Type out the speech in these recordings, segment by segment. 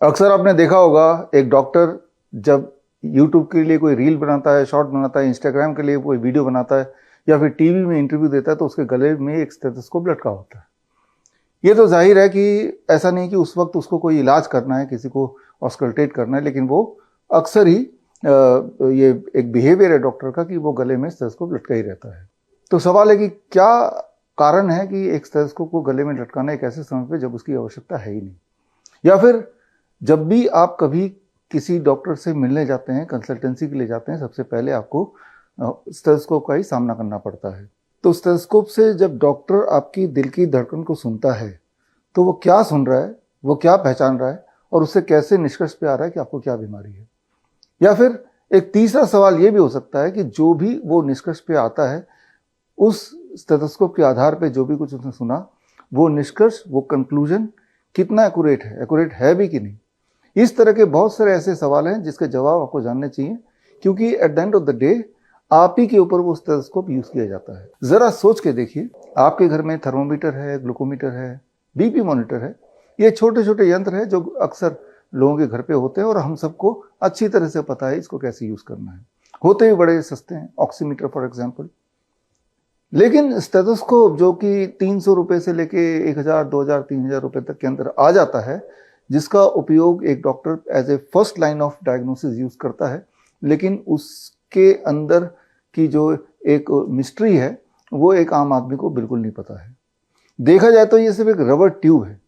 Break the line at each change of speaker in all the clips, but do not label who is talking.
अक्सर आपने देखा होगा एक डॉक्टर जब यूट्यूब के लिए कोई रील बनाता है, शॉर्ट बनाता है, इंस्टाग्राम के लिए कोई वीडियो बनाता है या फिर टीवी में इंटरव्यू देता है तो उसके गले में एक स्टेथोस्कोप लटका होता है। ये तो जाहिर है कि ऐसा नहीं कि उस वक्त उसको कोई इलाज करना है, किसी को ऑस्कल्टेट करना है, लेकिन वो अक्सर ही ये एक बिहेवियर है डॉक्टर का कि वो गले में स्टेथोस्कोप लटका ही रहता है। तो सवाल है कि क्या कारण है कि एक स्टेथोस्कोप को गले में लटकाना एक ऐसे समय पे जब उसकी आवश्यकता है ही नहीं, या फिर जब भी आप कभी किसी डॉक्टर से मिलने जाते हैं, कंसल्टेंसी के लिए जाते हैं, सबसे पहले आपको स्टेथोस्कोप का ही सामना करना पड़ता है। तो स्टेथोस्कोप से जब डॉक्टर आपकी दिल की धड़कन को सुनता है तो वो क्या सुन रहा है, वो क्या पहचान रहा है और उससे कैसे निष्कर्ष पे आ रहा है कि आपको क्या बीमारी है। या फिर एक तीसरा सवाल ये भी हो सकता है कि जो भी वो निष्कर्ष पे आता है, उस स्टेथोस्कोप के आधार पे जो भी कुछ उसने सुना, वो निष्कर्ष, वो कंक्लूजन कितना एक्यूरेट है भी कि नहीं। इस तरह के बहुत सारे ऐसे सवाल हैं जिसके जवाब आपको जानने चाहिए, क्योंकि at the end of the day आप ही के ऊपर वो स्टेथोस्कोप यूज किया जाता है। जरा सोच के देखिए, आपके घर में थर्मोमीटर है, ग्लूकोमीटर है, बीपी मॉनिटर है। ये छोटे छोटे यंत्र है जो अक्सर लोगों के घर पे होते हैं और हम सबको अच्छी तरह से पता है इसको कैसे यूज करना है। होते ही बड़े सस्ते हैं, ऑक्सीमीटर फॉर एग्जाम्पल। लेकिन स्टेथोस्कोप जो कि 300 रुपए से लेके 1000, 2000, 3000 रुपए तक के अंदर आ जाता है, जिसका उपयोग एक doctor as a first line of diagnosis use करता है, लेकिन उसके अंदर की जो एक मिस्ट्री है वो एक आम आदमी को बिल्कुल नहीं पता है। देखा जाए तो ये सिर्फ एक रबर ट्यूब है,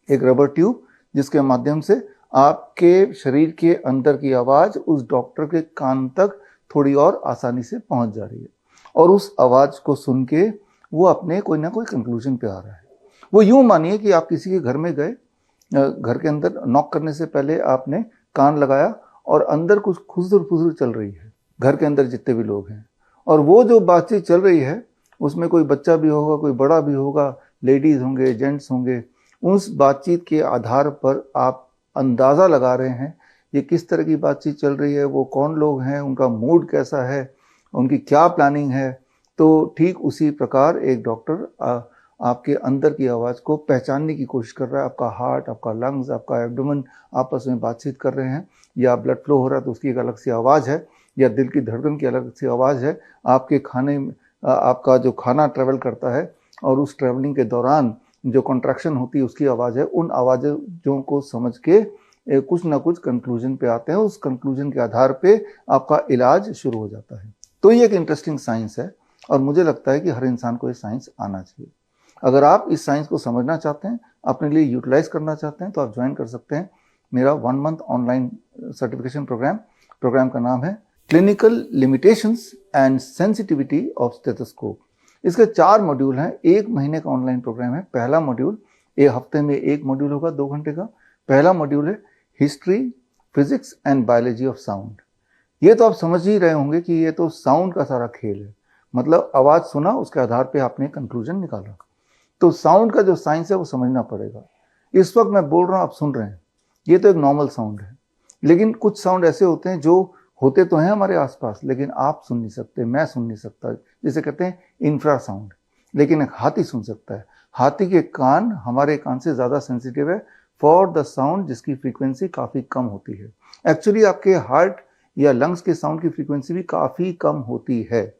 एक रबर ट्यूब जिसके माध्यम से आपके शरीर के अंदर की आवाज उस डॉक्टर के कान तक थोड़ी और आसानी से पहुंच जा रही है और उस आवाज को सुन के वो अपने कोई ना कोई कंक्लूजन पे आ रहा है। वो यूं मानिए कि आप किसी के घर में गए, घर के अंदर नॉक करने से पहले आपने कान लगाया और अंदर कुछ खुसर फुसर चल रही है, घर के अंदर जितने भी लोग हैं, और वो जो बातचीत चल रही है उसमें कोई बच्चा भी होगा, कोई बड़ा भी होगा, लेडीज होंगे, जेंट्स होंगे। उस बातचीत के आधार पर आप अंदाजा लगा रहे हैं ये किस तरह की बातचीत चल रही है, वो कौन लोग हैं, उनका मूड कैसा है, उनकी क्या प्लानिंग है। तो ठीक उसी प्रकार एक डॉक्टर आपके अंदर की आवाज़ को पहचानने की कोशिश कर रहा है। आपका हार्ट, आपका लंग्स, आपका एब्डोमेन आपस में बातचीत कर रहे हैं, या ब्लड फ्लो हो रहा है तो उसकी एक अलग सी आवाज़ है, या दिल की धड़कन की अलग सी आवाज़ है। आपके खाने में आपका जो खाना ट्रेवल करता है और उस ट्रेवलिंग के दौरान जो कॉन्ट्रैक्शन होती है उसकी आवाज़ है। उन आवाज़ों को समझ के कुछ ना कुछ कंक्लूजन पे आते हैं। उस कंक्लूजन के आधार पे आपका इलाज शुरू हो जाता है। तो ये एक इंटरेस्टिंग साइंस है और मुझे लगता है कि हर इंसान को ये साइंस आना चाहिए। अगर आप इस साइंस को समझना चाहते हैं, अपने लिए यूटिलाइज करना चाहते हैं, तो आप ज्वाइन कर सकते हैं मेरा 1 मंथ ऑनलाइन सर्टिफिकेशन प्रोग्राम का नाम है clinical limitations and sensitivity of stethoscope. इसके 4 मॉड्यूल हैं, 1 महीने का ऑनलाइन प्रोग्राम है। पहला मॉड्यूल, एक हफ्ते में 1 मॉड्यूल होगा 2 घंटे का। पहला मॉड्यूल है history, physics and biology of sound. ये तो आप समझ ही रहे होंगे कि ये तो साउंड का सारा खेल है, मतलब आवाज सुना, उसके आधार पे आपने कंक्लूजन निकाला। तो साउंड का जो साइंस है वो समझना पड़ेगा। इस वक्त मैं बोल रहा हूँ, आप सुन रहे हैं, ये तो एक नॉर्मल साउंड है, लेकिन कुछ साउंड ऐसे होते हैं जो होते तो हैं हमारे आसपास लेकिन आप सुन नहीं सकते, मैं सुन नहीं सकता, जिसे कहते हैं इंफ्रा साउंड। लेकिन एक हाथी सुन सकता है। हाथी के कान हमारे कान से ज्यादा सेंसिटिव है फॉर द साउंड जिसकी फ्रीक्वेंसी काफी कम होती है। एक्चुअली आपके हार्ट या लंग्स के साउंड की फ्रीक्वेंसी भी काफी कम होती है।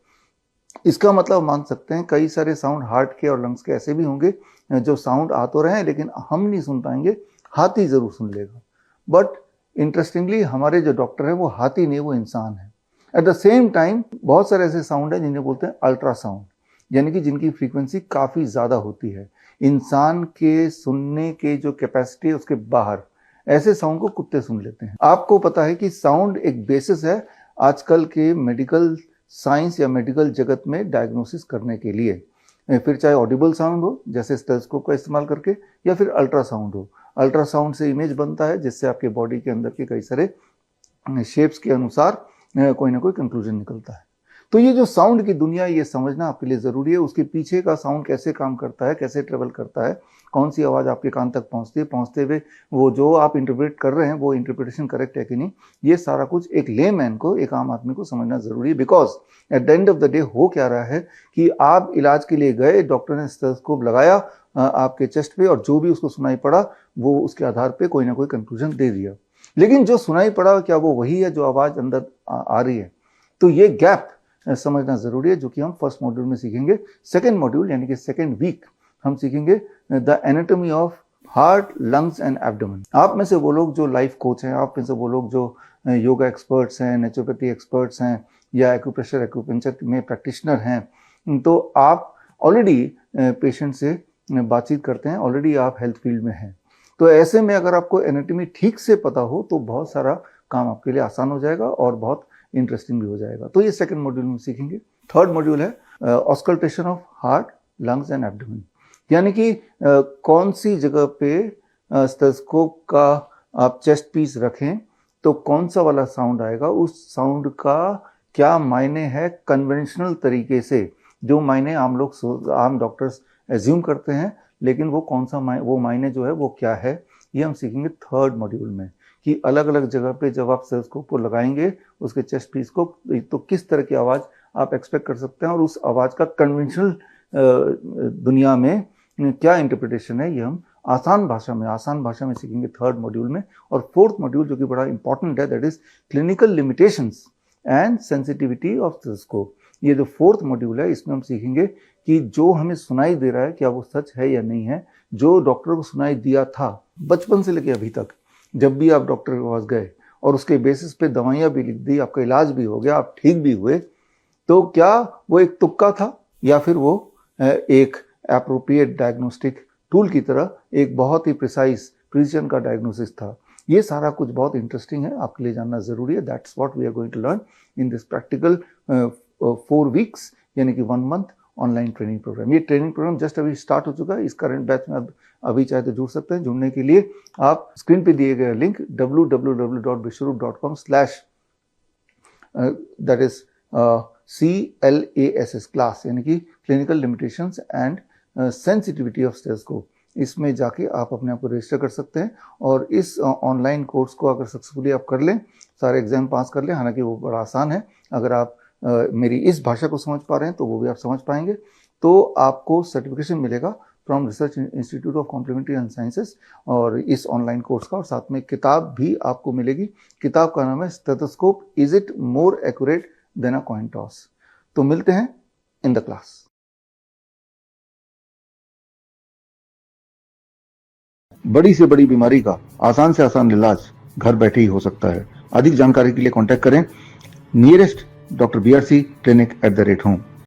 इसका मतलब मान सकते हैं कई सारे साउंड हार्ट के और लंग्स के ऐसे भी होंगे जो साउंड आ तो रहे हैं लेकिन हम नहीं सुन पाएंगे, हाथी जरूर सुन लेगा। बट इंटरेस्टिंगली हमारे जो डॉक्टर है वो हाथी नहीं, वो इंसान है। एट द सेम टाइम बहुत सारे ऐसे साउंड है जिन्हें बोलते हैं अल्ट्रासाउंड, यानी कि जिनकी फ्रीक्वेंसी काफी ज्यादा होती है, इंसान के सुनने के जो कैपेसिटी है उसके बाहर। ऐसे साउंड को कुत्ते सुन लेते हैं। आपको पता है कि साउंड एक बेसिस है आजकल के मेडिकल साइंस या मेडिकल जगत में डायग्नोसिस करने के लिए, फिर चाहे ऑडिबल साउंड हो जैसे स्टेथोस्कोप का इस्तेमाल करके, या फिर अल्ट्रासाउंड हो। अल्ट्रासाउंड से इमेज बनता है जिससे आपके बॉडी के अंदर के कई सारे शेप्स के अनुसार कोई ना कोई कंक्लूजन निकलता है। तो ये जो साउंड की दुनिया, ये समझना आपके लिए ज़रूरी है। उसके पीछे का साउंड कैसे काम करता है, कैसे ट्रेवल करता है, कौन सी आवाज़ आपके कान तक पहुंचती है, पहुंचते हुए वो जो आप इंटरप्रेट कर रहे हैं वो इंटरप्रिटेशन करेक्ट है कि नहीं, ये सारा कुछ एक लेमैन को, एक आम आदमी को समझना ज़रूरी है। Because at the end of the day हो क्या रहा है कि आप इलाज के लिए गए, डॉक्टर ने स्टेथोस्कोप लगाया आपके चेस्ट पे, और जो भी उसको सुनाई पड़ा वो उसके आधार पे कोई ना कोई कंक्लूजन दे दिया। लेकिन जो सुनाई पड़ा क्या वो वही है जो आवाज़ अंदर आ रही है? तो ये गैप समझना ज़रूरी है, जो कि हम फर्स्ट मॉड्यूल में सीखेंगे। सेकेंड मॉड्यूल यानी कि सेकेंड वीक हम सीखेंगे the anatomy of heart, lungs and abdomen. आप में से वो लोग जो लाइफ कोच हैं, आप में से वो लोग जो योगा एक्सपर्ट्स हैं, नेचुरोपैथी एक्सपर्ट्स हैं, या एक्यूप्रेशर एक्यूपेंचर में प्रैक्टिशनर हैं, तो आप ऑलरेडी पेशेंट से बातचीत करते हैं, ऑलरेडी आप हेल्थ फील्ड में हैं। तो ऐसे में अगर आपको एनाटॉमी ठीक से पता हो तो बहुत सारा काम आपके लिए आसान हो जाएगा और बहुत इंटरेस्टिंग भी हो जाएगा। तो ये सेकंड मॉड्यूल में सीखेंगे। थर्ड मॉड्यूल है auscultation of heart, lungs and abdomen, यानी कि कौन सी जगह पे स्टेथोस्कोप का आप चेस्ट पीस रखें तो कौन सा वाला साउंड आएगा, उस साउंड का क्या मायने है कन्वेंशनल तरीके से, जो मायने आम डॉक्टर्स एज्यूम करते हैं, लेकिन वो कौन सा वो मायने जो है वो क्या है, ये हम सीखेंगे थर्ड मॉड्यूल में। कि अलग अलग जगह पे जब आप स्टेथोस्कोप को लगाएंगे उसके चेस्ट पीस को, तो किस तरह की आवाज़ आप एक्सपेक्ट कर सकते हैं, और उस आवाज़ का कन्वेंशनल दुनिया में क्या इंटरप्रिटेशन है, ये हम आसान भाषा में सीखेंगे थर्ड मॉड्यूल में। और फोर्थ मॉड्यूल जो कि बड़ा इंपॉर्टेंट है, that is clinical limitations and sensitivity of stethoscope. ये जो फोर्थ मॉड्यूल है इसमें हम सीखेंगे कि जो हमें सुनाई दे रहा है क्या वो सच है या नहीं है। जो डॉक्टर को सुनाई दिया था बचपन से लेकर अभी तक, जब भी आप डॉक्टर के पास गए और उसके बेसिस पे दवाइयाँ भी लिख दी, आपका इलाज भी हो गया, आप ठीक भी हुए, तो क्या वो एक तुक्का था या फिर वो एक एप्रोप्रिएट डायग्नोस्टिक टूल की तरह एक बहुत ही प्रिसीजन का डायग्नोसिस था? ये सारा कुछ बहुत इंटरेस्टिंग है, आपके लिए जानना ज़रूरी है। That's what we are going to learn in this practical 4 weeks, यानी कि 1 मंथ ऑनलाइन ट्रेनिंग प्रोग्राम। ये ट्रेनिंग प्रोग्राम जस्ट अभी स्टार्ट हो चुका है। इस करंट बैच में आप अभी चाहे तो जुड़ सकते हैं। जुड़ने के लिए आप स्क्रीन पे दिए गए link www.vishwaroop.com/ that is CLASS class, यानी कि clinical limitations and sensitivity of stethoscope, इसमें जाके आप अपने आप को रजिस्टर कर सकते हैं। और इस ऑनलाइन कोर्स को अगर सक्सेसफुली आप कर लें, सारे एग्जाम पास कर लें, हालांकि वो बड़ा आसान है, अगर आप मेरी इस भाषा को समझ पा रहे हैं तो वो भी आप समझ पाएंगे, तो आपको सर्टिफिकेशन मिलेगा from research institute of complementary and sciences और इस ऑनलाइन कोर्स का। और साथ में किताब भी आपको मिलेगी। किताब का नाम है stethoscope, is it more accurate then a coin toss. तो मिलते हैं इन द क्लास। बड़ी से बड़ी बीमारी का आसान से आसान इलाज घर बैठे ही हो सकता है। अधिक जानकारी के लिए कांटेक्ट करें nearest Dr. BRC Clinic @ home।